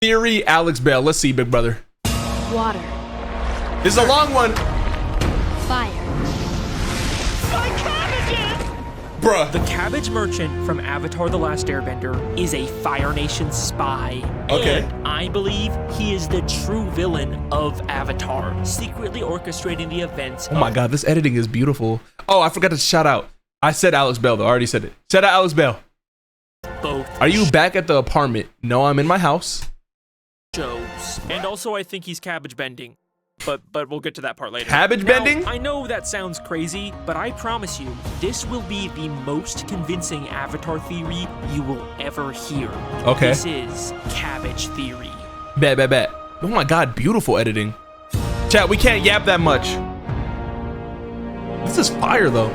Theory, Alex Bale. Let's see, big brother. Water. This is a long one. Fire. My cabbages! Bruh. The Cabbage Merchant from Avatar: The Last Airbender is a Fire Nation spy. Okay. And I believe he is the true villain of Avatar, secretly orchestrating the events. Oh my God, this editing is beautiful. Oh, I forgot to shout out. I said Alex Bale though. I already said it. Shout out Alex Bale. Both Are you back at the apartment? No, I'm in my house. shows. And also I think he's cabbage bending. But we'll get to that part later. Cabbage Now, bending? I know that sounds crazy, but I promise you, this will be the most convincing Avatar theory you will ever hear. Okay. This is cabbage theory. Bet. Oh my God, beautiful editing. Chat, we can't yap that much. This is fire though.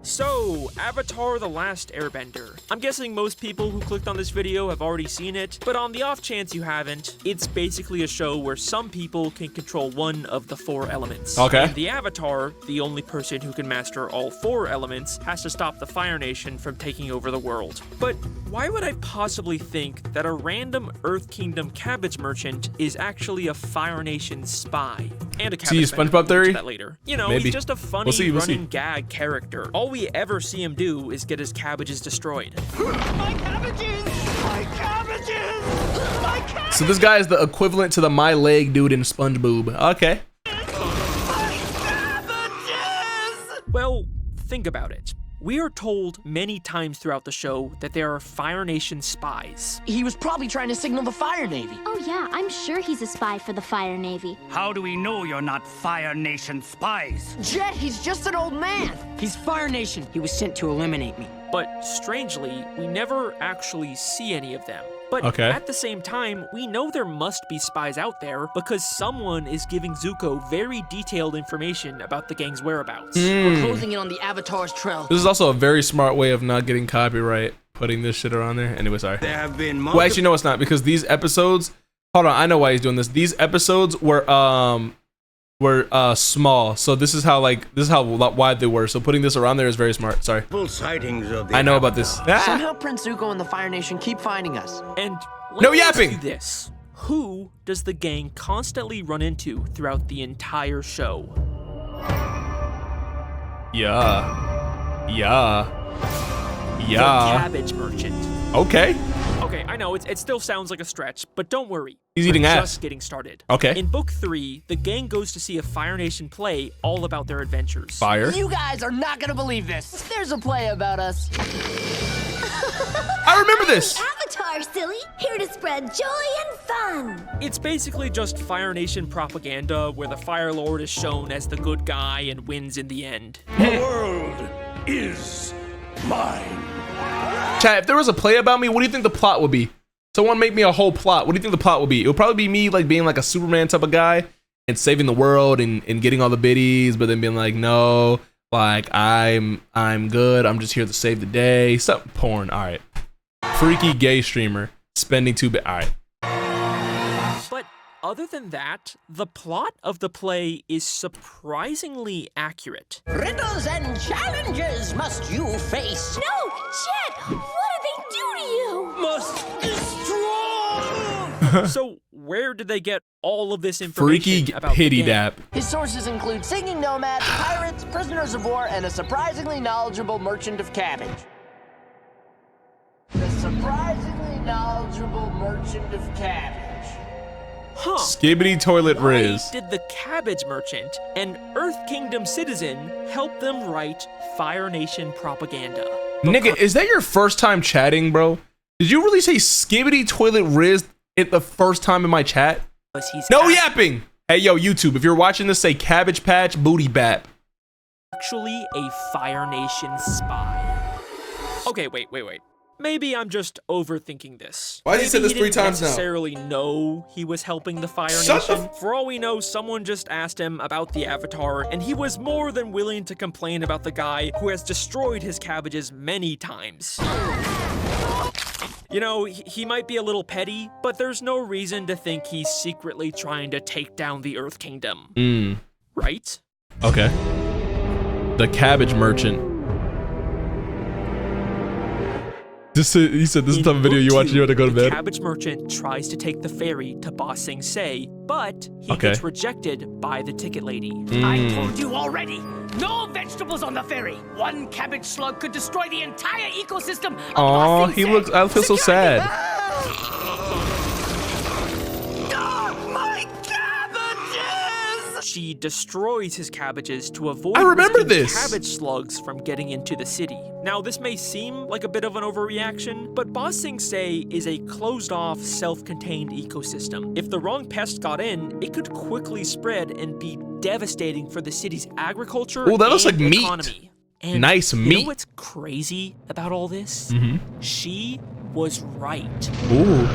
So, Avatar: The Last Airbender. I'm guessing most people who clicked on this video have already seen it, but on the off chance you haven't, it's basically a show where some people can control one of the 4 elements. Okay. And the Avatar, the only person who can master all 4 elements, has to stop the Fire Nation from taking over the world. But why would I possibly think that a random Earth Kingdom cabbage merchant is actually a Fire Nation spy? And a cabbage See, bender. SpongeBob theory? We'll get to that later. You know, Maybe. he's just a funny We'll see. running gag character. All we ever see him do is get his cabbages destroyed. My cabbages! My cabbages! My cabbages! So this guy is the equivalent to the My Leg dude in SpongeBob. Okay. My cabbages! Well, think about it. We are told many times throughout the show that there are Fire Nation spies. He was probably trying to signal the Fire Navy. Oh yeah, I'm sure he's a spy for the Fire Navy. How do we know you're not Fire Nation spies? Jet, he's just an old man. He's Fire Nation. He was sent to eliminate me. But strangely, we never actually see any of them. But Okay. at the same time, we know there must be spies out there because someone is giving Zuko very detailed information about the gang's whereabouts. We're closing in on the Avatar's trail. This is also a very smart way of not getting copyright, putting this shit around there. Anyway, sorry. There have been Well, actually, no, it's not, because these episodes, hold on, I know why he's doing this. These episodes were small, so this is how wide they were. So putting this around there is very smart. Sorry, multiple sightings of the I know about this. Ah! Somehow Prince Zuko and the Fire Nation keep finding us. And let No me ask yapping! you this. Who does the gang constantly run into throughout the entire show? Yeah. The Cabbage Merchant. Okay. Okay, I know, it still sounds like a stretch, but don't worry. He's We're eating ass. just getting started. Okay. In Book 3, the gang goes to see a Fire Nation play all about their adventures. Fire. You guys are not gonna believe this. There's a play about us. I remember this. Avatar, silly! Here to spread joy and fun! It's basically just Fire Nation propaganda where the Fire Lord is shown as the good guy and wins in the end. The world is mine. Chat, if there was a play about me, what do you think the plot would be? Someone make me a whole plot. What do you think the plot would be? It would probably be me like being like a Superman type of guy and saving the world and getting all the biddies, but then being like, no, like I'm good. I'm just here to save the day. Something porn. All right. Freaky gay streamer spending all right. But other than that, the plot of the play is surprisingly accurate. Riddles and challenges must you face. No! Jet! What did they do to you? Must destroy. So where did they get all of this information Freaky about pity the gang? dap. His sources include singing nomads, pirates, prisoners of war, and a surprisingly knowledgeable merchant of cabbage. The surprisingly knowledgeable merchant of cabbage. Huh. Skibbity toilet Why Riz. did the Cabbage Merchant, an Earth Kingdom citizen, help them write Fire Nation propaganda? Nigga, is that your first time chatting, bro? Did you really say Skibbity toilet Riz it the first time in my chat? Because he's No yapping! Hey, yo, YouTube, if you're watching this, say Cabbage Patch Booty Bap. actually a Fire Nation spy. Okay, wait. Maybe I'm just overthinking this. Why has he Maybe said this 3 didn't times now? necessarily know he was helping the Fire Shut the Nation. For all we know, someone just asked him about the Avatar, and he was more than willing to complain about the guy who has destroyed his cabbages many times. You know, he might be a little petty, but there's no reason to think he's secretly trying to take down the Earth Kingdom. Right? Okay. The Cabbage Merchant. He said this is the type of video you watch when you want to go to The bed. cabbage merchant tries to take the ferry to Ba Sing Se, but he gets rejected by the ticket lady. I told you already. No vegetables on the ferry. One cabbage slug could destroy the entire ecosystem. Aw, he looks. I feel so sad. My cabbages! She destroys his cabbages to avoid I remember risking this. cabbage slugs from getting into the city. Now, this may seem like a bit of an overreaction, but Ba Sing Se is a closed-off, self-contained ecosystem. If the wrong pest got in, it could quickly spread and be devastating for the city's agriculture Ooh, that looks and like meat. economy. And Nice you meat. know what's crazy about all this? She was right. Ooh.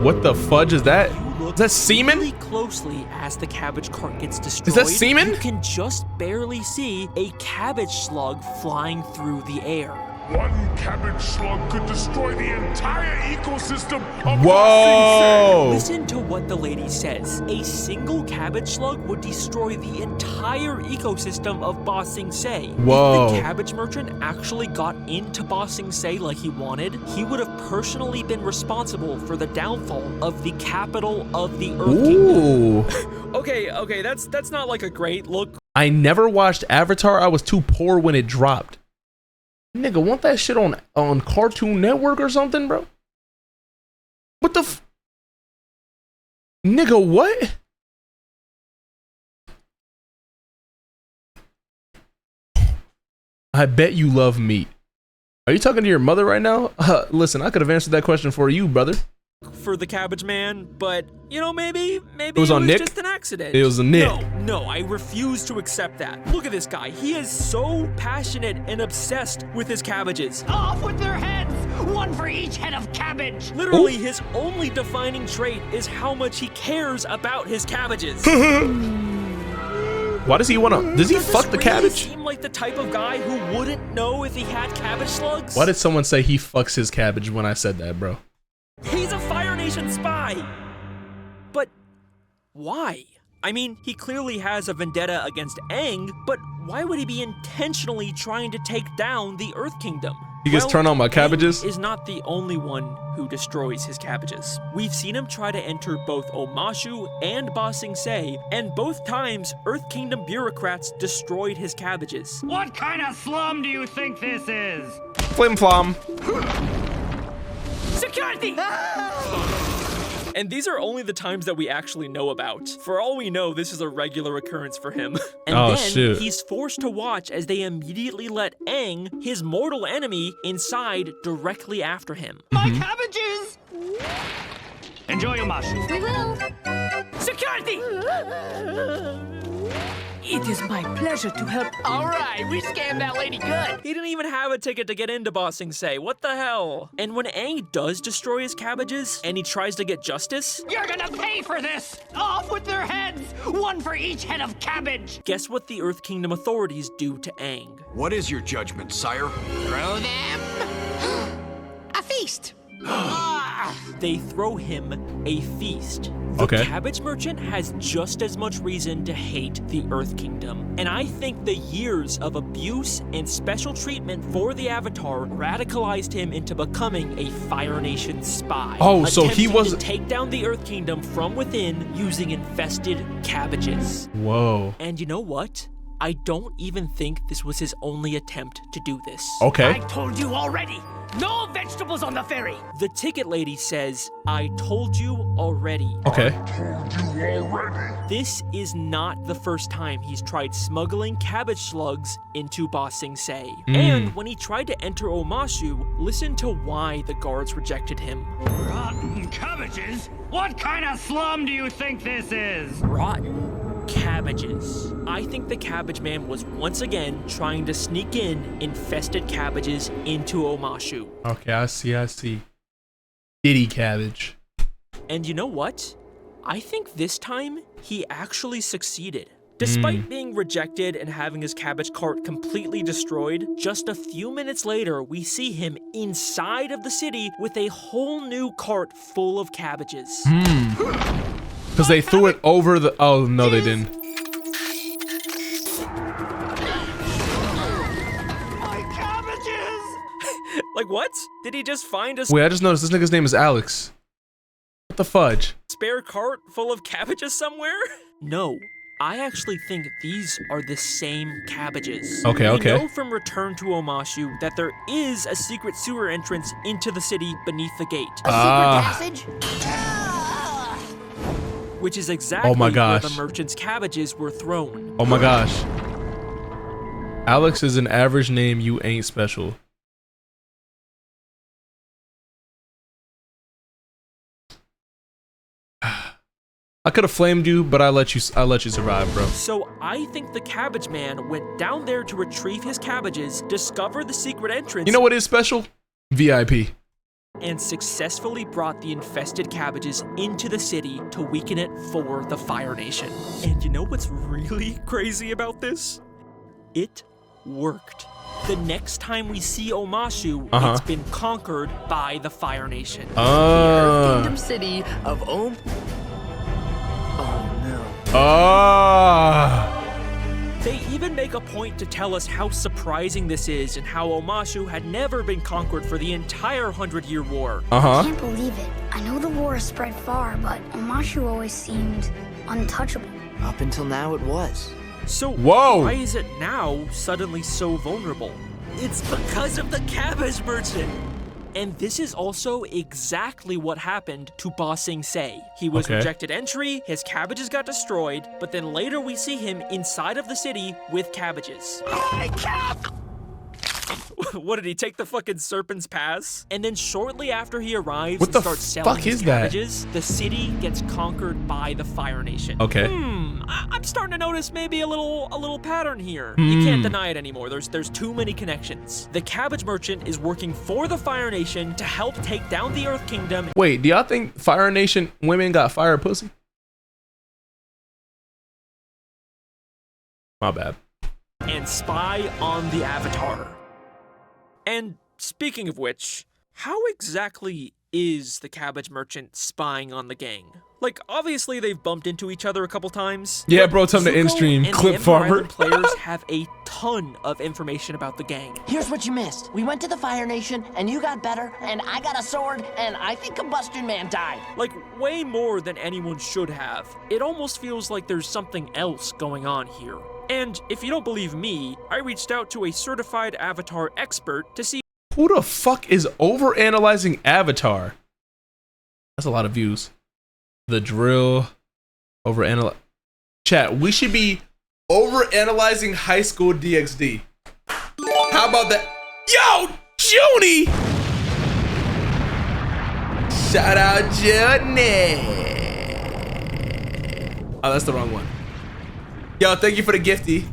What the fudge is that? Is that semen? Really closely as the cabbage cart gets destroyed. Is that semen? You can just barely see a cabbage slug flying through the air. One cabbage slug could destroy the entire ecosystem of Whoa! Listen to what the lady says. A single cabbage slug would destroy the entire ecosystem of Ba Sing Se. Whoa. If the cabbage merchant actually got into Ba Sing Se like he wanted, he would have personally been responsible for the downfall of the capital of the Earth Ooh. Kingdom. Okay, that's not like a great look. I never watched Avatar. I was too poor when it dropped. Nigga, want that shit on Cartoon Network or something, bro? What the f... Nigga, what? I bet you love meat. Are you talking to your mother right now? Listen, I could have answered that question for you, brother. For the cabbage man, but you know, maybe it was on Nick? just an accident. It was a Nick. No, I refuse to accept that. Look at this guy. He is so passionate and obsessed with his cabbages. Off with their heads! One for each head of cabbage! Literally, his only defining trait is how much he cares about his cabbages. Why does he want to... Does he fuck the really cabbage? Seem like the type of guy who wouldn't know if he had cabbage slugs? Why did someone say he fucks his cabbage when I said that, bro? He's a Fire Nation spy! But why? I mean, he clearly has a vendetta against Aang, but why would he be intentionally trying to take down the Earth Kingdom? He gets turned on by cabbages? Aang is not the only one who destroys his cabbages. We've seen him try to enter both Omashu and Ba Sing Se, and both times Earth Kingdom bureaucrats destroyed his cabbages. What kind of slum do you think this is? Flim flom. Security! And these are only the times that we actually know about. For all we know, this is a regular occurrence for him. And Oh, then shit. he's forced to watch as they immediately let Aang, his mortal enemy, inside directly after him. My cabbages! Enjoy your mushroom. We will. Security! It is my pleasure to help. All right, we scammed that lady good. He didn't even have a ticket to get into Ba Sing Se. What the hell? And when Aang does destroy his cabbages, and he tries to get justice, You're gonna pay for this! Off with their heads! One for each head of cabbage! guess what the Earth Kingdom authorities do to Aang? What is your judgment, sire? Throw them a feast! They throw him a feast. The Okay. cabbage merchant has just as much reason to hate the Earth Kingdom. And I think the years of abuse and special treatment for the Avatar radicalized him into becoming a Fire Nation spy. Oh, so he attempting was- to take down the Earth Kingdom from within using infested cabbages. Whoa. And you know what? I don't even think this was his only attempt to do this. Okay. I told you already! No vegetables on the ferry! The ticket lady says, I told you already. Okay. This is not the first time he's tried smuggling cabbage slugs into Ba Sing Se. And when he tried to enter Omashu, listen to why the guards rejected him. Rotten cabbages? What kind of slum do you think this is? Rotten cabbages. I think the cabbage man was once again trying to sneak in infested cabbages into Omashu. Okay, I see. Diddy cabbage. And you know what? I think this time he actually succeeded. Despite being rejected and having his cabbage cart completely destroyed, just a few minutes later, we see him inside of the city with a whole new cart full of cabbages. Because they threw it over the... Oh, no, they didn't. Like what? Did he just find a Wait, I just noticed this nigga's name is Alex. What the fudge? spare cart full of cabbages somewhere? No. I actually think these are the same cabbages. Okay, okay. We know from Return to Omashu that there is a secret sewer entrance into the city beneath the gate. A secret passage? Which is exactly Oh my where gosh. the merchant's cabbages were thrown. Oh my gosh. Alex is an average name. You ain't special. I could have flamed you, but I let you survive, bro. So I think the cabbage man went down there to retrieve his cabbages, discover the secret entrance. You know what is special? VIP. And successfully brought the infested cabbages into the city to weaken it for the Fire Nation. And you know what's really crazy about this? It worked. The next time we see Omashu, it's been conquered by the Fire Nation. The Earth Kingdom city of They even make a point to tell us how surprising this is and how Omashu had never been conquered for the entire 100-Year War. I can't believe it. I know the war has spread far, but Omashu always seemed untouchable. Up until now it was. So Whoa. why is it now suddenly so vulnerable? It's because of the cabbage merchant. And this is also exactly what happened to Ba Sing Se. He was rejected entry, his cabbages got destroyed, but then later we see him inside of the city with cabbages. What, did he take the fucking serpent's pass? And then shortly after he arrives and starts selling his cabbages, the city gets conquered by the Fire Nation. Okay. I'm starting to notice maybe a little pattern here. You can't deny it anymore. There's too many connections. The cabbage merchant is working for the Fire Nation to help take down the Earth Kingdom. Wait, do y'all think Fire Nation women got fire pussy? My bad. And spy on the Avatar. And speaking of which, how exactly is the cabbage merchant spying on the gang? Like, obviously they've bumped into each other a couple times. Yeah, bro, time to end stream. Clip farmer. Players have a ton of information about the gang. Here's what you missed. We went to the Fire Nation, and you got better, and I got a sword, and I think Combustion Man died. Like, way more than anyone should have. It almost feels like there's something else going on here. And if you don't believe me, I reached out to a certified Avatar expert to see who the fuck is overanalyzing Avatar. That's a lot of views. The drill, overanalyze. Chat, we should be overanalyzing high school DxD. How about that? Yo, Junie! Shout out Junie. Oh, that's the wrong one. Yo, thank you for the gifty.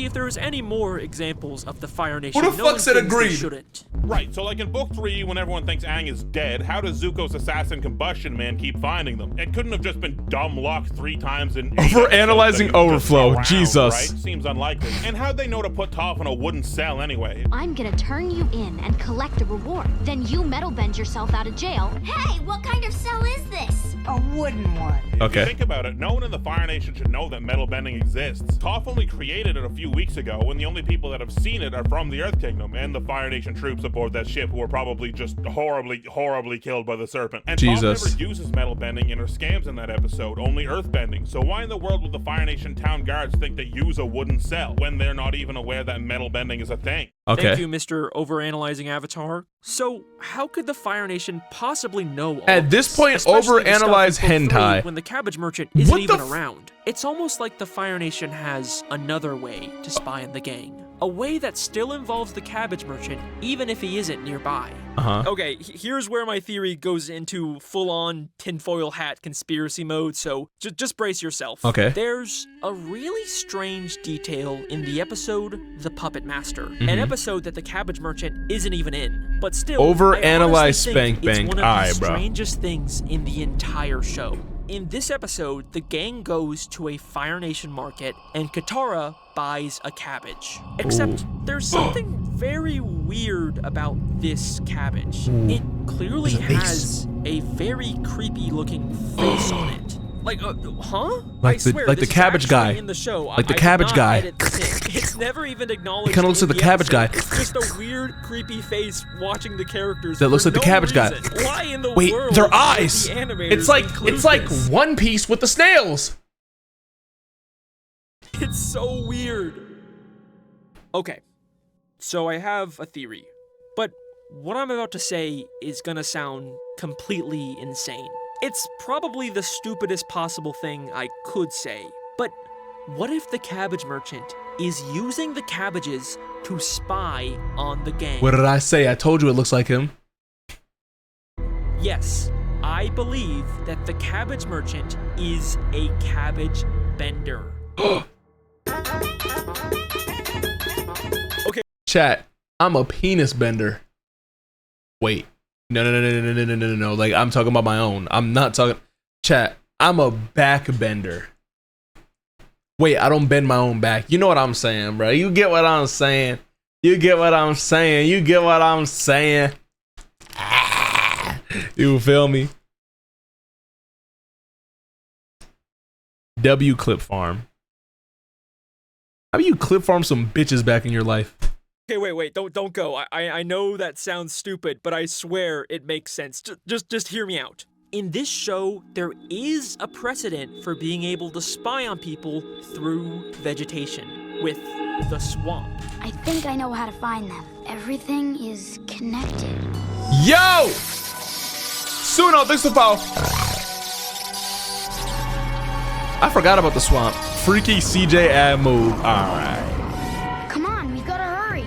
if there's any more examples of the Fire Nation. Who the fuck said agreed? Shouldn't. Right, so like in book 3, when everyone thinks Aang is dead, how does Zuko's assassin Combustion Man keep finding them? It couldn't have just been dumb luck 3 times in overanalyzing overflow. Around, Jesus. Right? Seems unlikely. And how'd they know to put Toph in a wooden cell anyway? I'm gonna turn you in and collect a reward. Then you metal bend yourself out of jail. Hey, what kind of cell is this? A wooden one. If you think about it, no one in the Fire Nation should know that metal bending exists. Toph only created it a few weeks ago, and the only people that have seen it are from the Earth Kingdom and the Fire Nation troops aboard that ship who were probably just horribly killed by the serpent. And Jesus. Toph never uses metal bending in her scams in that episode, only earth bending. So why in the world would the Fire Nation town guards think they use a wooden cell when they're not even aware that metal bending is a thing? Thank you, Mr. Overanalyzing Avatar. So, how could the Fire Nation possibly know all At this point, overanalyze hentai. when the Cabbage Merchant isn't even around? It's almost like the Fire Nation has another way to spy on the gang. A way that still involves the Cabbage Merchant, even if he isn't nearby. Okay, here's where my theory goes into full-on tinfoil hat conspiracy mode, so just brace yourself. Okay. There's a really strange detail in the episode The Puppet Master, an episode that the Cabbage Merchant isn't even in, but still, overanalyze spank it's bank. one of Alright, the bro. strangest things in the entire show. In this episode, the gang goes to a Fire Nation market, and Katara buys a cabbage. Except there's something very weird about this cabbage. It clearly has a very creepy looking face on it. Like, huh? Like I swear, the this is cabbage guy. actually in the show. Like the I did cabbage not guy. edit this in. It's never even acknowledged. It kinda looks in like the cabbage guy. episode. It's just a weird, creepy face watching the characters. That looks for like the no cabbage guy. reason. Why in the Wait, world their would eyes. the animators It's like include this? One Piece with the snails. It's so weird. Okay, so I have a theory, but what I'm about to say is gonna sound completely insane. It's probably the stupidest possible thing I could say, but what if the cabbage merchant is using the cabbages to spy on the gang? What did I say? I told you it looks like him. Yes, I believe that the cabbage merchant is a cabbage bender. Okay. Chat, I'm a penis bender. Wait. No. Like, I'm talking about my own. I'm not talking. Chat, I'm a back bender. Wait, I don't bend my own back. You know what I'm saying, bro. You get what I'm saying. You get what I'm saying. You get what I'm saying. Ah, you feel me? W clip farm. How do you clip farm some bitches back in your life? Okay, wait, don't go. I know that sounds stupid, but I swear it makes sense. Just hear me out. In this show, there is a precedent for being able to spy on people through vegetation, with the swamp. I think I know how to find them. Everything is connected. Yo! Suno, thanks for the follow. I forgot about the swamp. Freaky CJ ad move. Alright. Come on, we've got to hurry.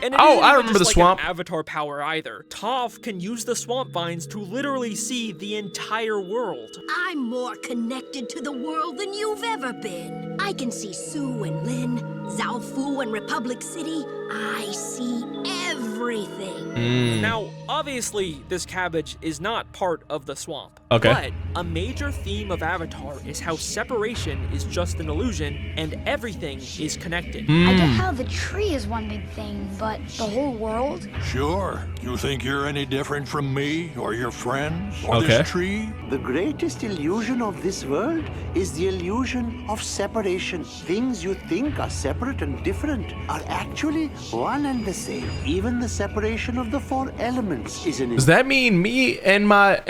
And it Oh, isn't I even remember just the like swamp. an avatar power either. Toph can use the swamp vines to literally see the entire world. I'm more connected to the world than you've ever been. I can see Sue and Lin, Zhaofu and Republic City. I see everything. Now, obviously, this cabbage is not part of the swamp. Okay. But a major theme of Avatar is how separation is just an illusion and everything is connected. I get how the tree is one big thing, but the whole world? Sure. You think you're any different from me or your friends or Okay. this tree? The greatest illusion of this world is the illusion of separation. Things you think are separate and different are actually one and the same. Even the separation of the four elements is an Does that mean me and my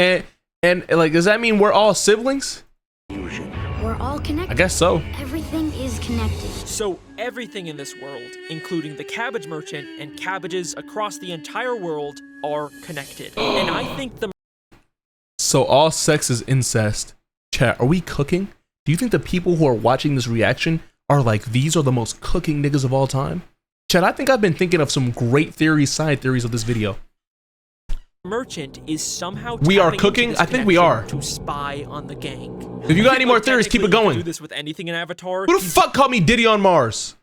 and like does that mean we're all siblings? illusion. We're all connected. I guess so. Everything is connected. So everything in this world, including the cabbage merchant and cabbages across the entire world, are connected. And I think the So all sex is incest. Chat, are we cooking? Do you think the people who are watching this reaction are like, these are the most cooking niggas of all time? Chat, I think I've been thinking of some great theories, side theories of this video. merchant is somehow We are tapping into cooking? this I think we connection are. to spy on the gang. If you got any more theories, keep it Technically, you going. can do this with anything in Avatar. Who the fuck called me Diddy on Mars?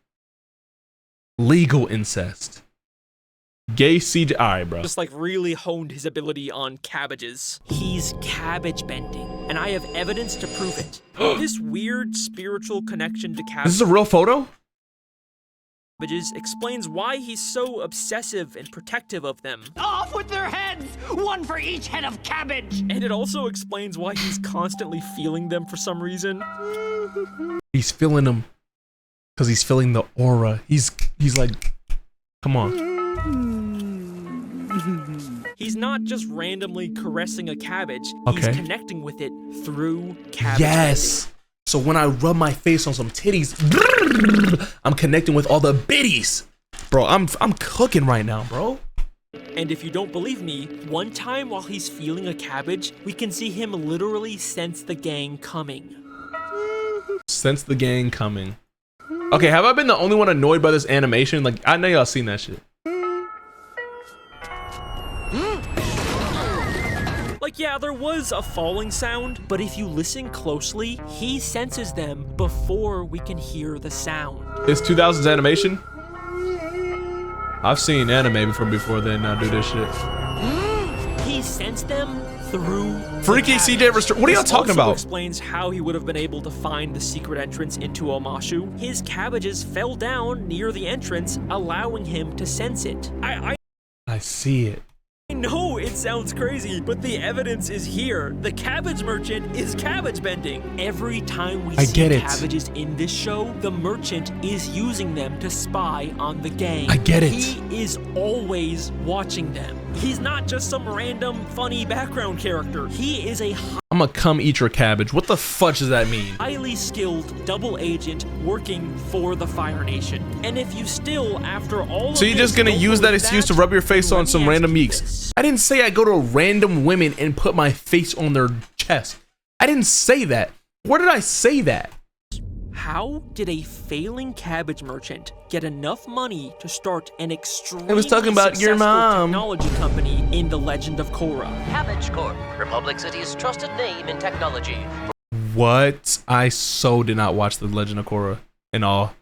Legal incest. Gay CJ. Alright, bro. Just like really honed his ability on cabbages. He's cabbage bending, and I have evidence to prove it. This weird spiritual connection to cabbages. This is a real photo? Explains why he's so obsessive and protective of them. Off with their heads! One for each head of cabbage! And it also explains why he's constantly feeling them for some reason. He's feeling them because he's feeling the aura. He's like, come on. He's not just randomly caressing a cabbage. Okay. He's connecting with it through cabbage. Yes. So when I rub my face on some titties, I'm connecting with all the biddies. Bro, I'm cooking right now, bro. And if you don't believe me, one time while he's feeling a cabbage, we can see him literally sense the gang coming. Sense the gang coming. Okay, have I been the only one annoyed by this animation? Like, I know y'all seen that shit. Like, yeah, there was a falling sound, but if you listen closely, he senses them before we can hear the sound. It's 2000s animation? I've seen anime before they now do this shit. He sensed them through Freaky CJ what are y'all talking about? This explains how he would have been able to find the secret entrance into Omashu. His cabbages fell down near the entrance, allowing him to sense it. I see it. I know it sounds crazy, but the evidence is here. The cabbage merchant is cabbage bending. Every time we see cabbages in this show, the merchant is using them to spy on the gang. I get it. He is always watching them. He's not just some random funny background character. He is a I'm gonna come eat your cabbage. What the fudge does that mean? highly skilled double agent working for the Fire Nation. And if you still, after all So of you're this, just gonna don't use that believe excuse to rub your face on some random you meeks? I didn't say I go to random women and put my face on their chest. I didn't say that. Where did I say that? How did a failing cabbage merchant get enough money to start an extremely I was talking about your successful mom. technology company in the Legend of Korra? Cabbage Corp, Republic City's trusted name in technology. What? I so did not watch The Legend of Korra and all.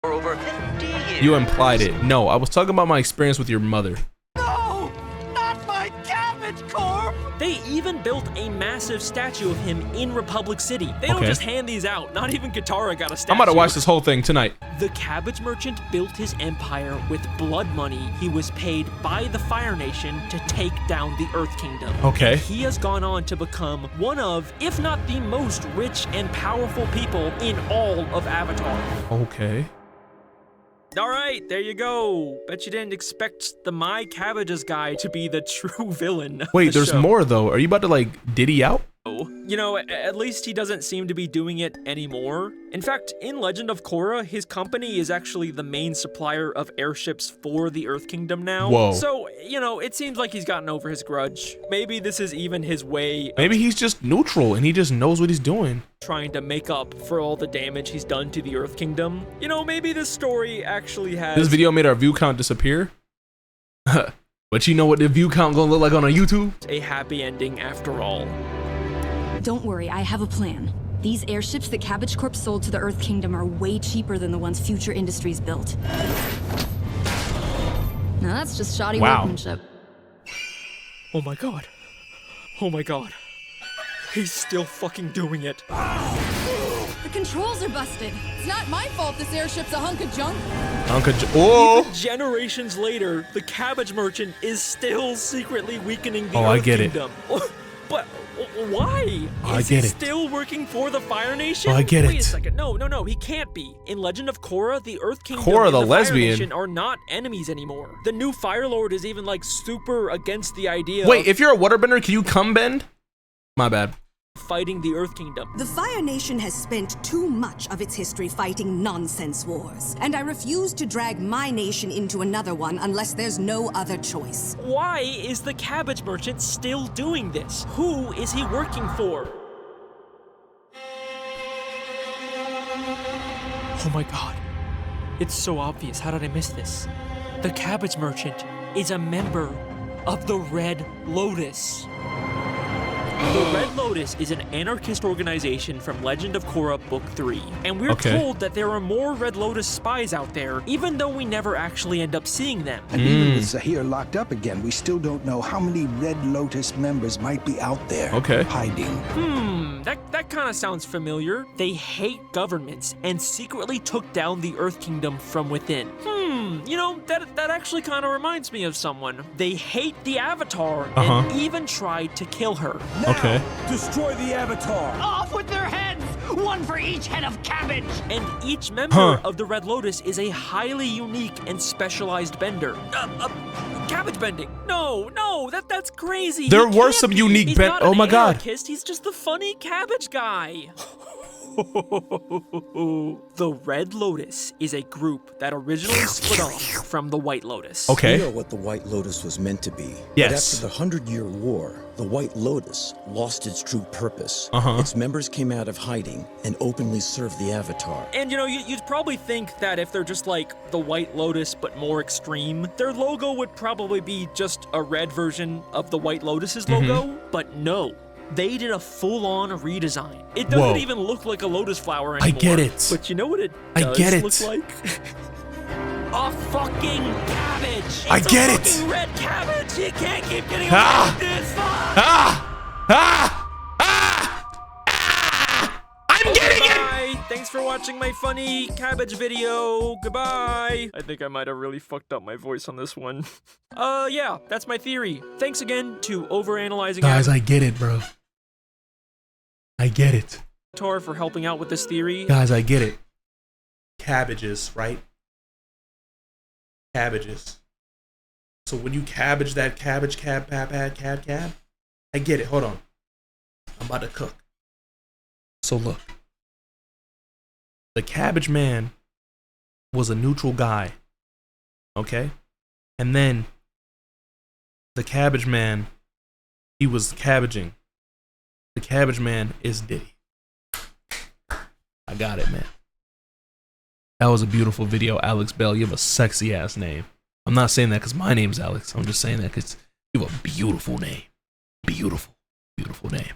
For over 50 years. You implied it. No, I was talking about my experience with your mother. No! Not my Cabbage Corp! They even built a massive statue of him in Republic City. They don't just hand these out. Not even Katara got a statue. I'm about to watch this whole thing tonight. The cabbage merchant built his empire with blood money he was paid by the Fire Nation to take down the Earth Kingdom. Okay. And he has gone on to become one of, if not the most rich and powerful people in all of Avatar. Okay. All right, there you go. Bet you didn't expect the My Cabbages guy to be the true villain. Wait, there's more though. Are you about to like diddy out? You know, at least he doesn't seem to be doing it anymore. In fact, in Legend of Korra, his company is actually the main supplier of airships for the Earth Kingdom now. Whoa. So, you know, it seems like he's gotten over his grudge. Maybe this is even his way. Maybe he's just neutral and he just knows what he's doing. Trying to make up for all the damage he's done to the Earth Kingdom. You know, maybe this story actually has... This video made our view count disappear. But you know what the view count gonna look like on a YouTube? A happy ending after all. Don't worry, I have a plan. These airships that Cabbage Corp sold to the Earth Kingdom are way cheaper than the ones Future Industries built. Now that's just shoddy workmanship. Oh my god. Oh my god. He's still fucking doing it. The controls are busted. It's not my fault this airship's a hunk of junk. Oh! Even generations later, the cabbage merchant is still secretly weakening the I Earth get it. Kingdom. But why? I Is get he it. still working for the Fire Nation? I get Wait it. a second. No, he can't be. In Legend of Korra, the Earth Kingdom Korra, and the the lesbian. Fire Nation are not enemies anymore. The new Fire Lord is even like super against the idea Wait, of if you're a waterbender, can you come bend? My bad. fighting the Earth Kingdom. The Fire Nation has spent too much of its history fighting nonsense wars, and I refuse to drag my nation into another one unless there's no other choice. Why is the cabbage merchant still doing this? Who is he working for? Oh my god. It's so obvious. How did I miss this? The cabbage merchant is a member of the Red Lotus. The Red Lotus is an anarchist organization from Legend of Korra Book 3, and we're told that there are more Red Lotus spies out there, even though we never actually end up seeing them. And even with Zahir locked up again, we still don't know how many Red Lotus members might be out there hiding. That kind of sounds familiar. They hate governments and secretly took down the Earth Kingdom from within. You know, that actually kind of reminds me of someone. They hate the Avatar and even tried to kill her. Okay. Destroy the Avatar! Off with their heads! One for each head of cabbage! And each member of the Red Lotus is a highly unique and specialized bender. Cabbage bending. No, that's crazy. There He were can't some be. unique He's bend- not oh an my God. anarchist, he's just the funny cabbage guy. The Red Lotus is a group that originally split off from the White Lotus. Okay. We are what the White Lotus was meant to be. Yes. But after the 100-Year War, the White Lotus lost its true purpose. Uh-huh. Its members came out of hiding and openly served the Avatar. And you know, you'd probably think that if they're just like the White Lotus but more extreme, their logo would probably be just a red version of the White Lotus's logo, but no. They did a full-on redesign. It doesn't even look like a lotus flower anymore. I get it. But you know what it I does get it. look like? A fucking cabbage! I get it! Fucking red cabbage! You can't keep getting away with this! I'm getting it! Thanks for watching my funny cabbage video. Goodbye. I think I might have really fucked up my voice on this one. Yeah, that's my theory. Thanks again to Overanalyzing Guys, I get it, bro. I get it. Avatar for helping out with this theory. Guys, I get it. Cabbages, right? Cabbages. So when you cabbage that cabbage, cab, I get it. Hold on. I'm about to cook. So look. The Cabbage Man was a neutral guy. Okay? And then the Cabbage Man, he was cabbaging. The Cabbage Man is Diddy. I got it, man. That was a beautiful video, Alex Bale. You have a sexy ass name. I'm not saying that because my name's Alex. I'm just saying that because you have a beautiful name. Beautiful, beautiful name.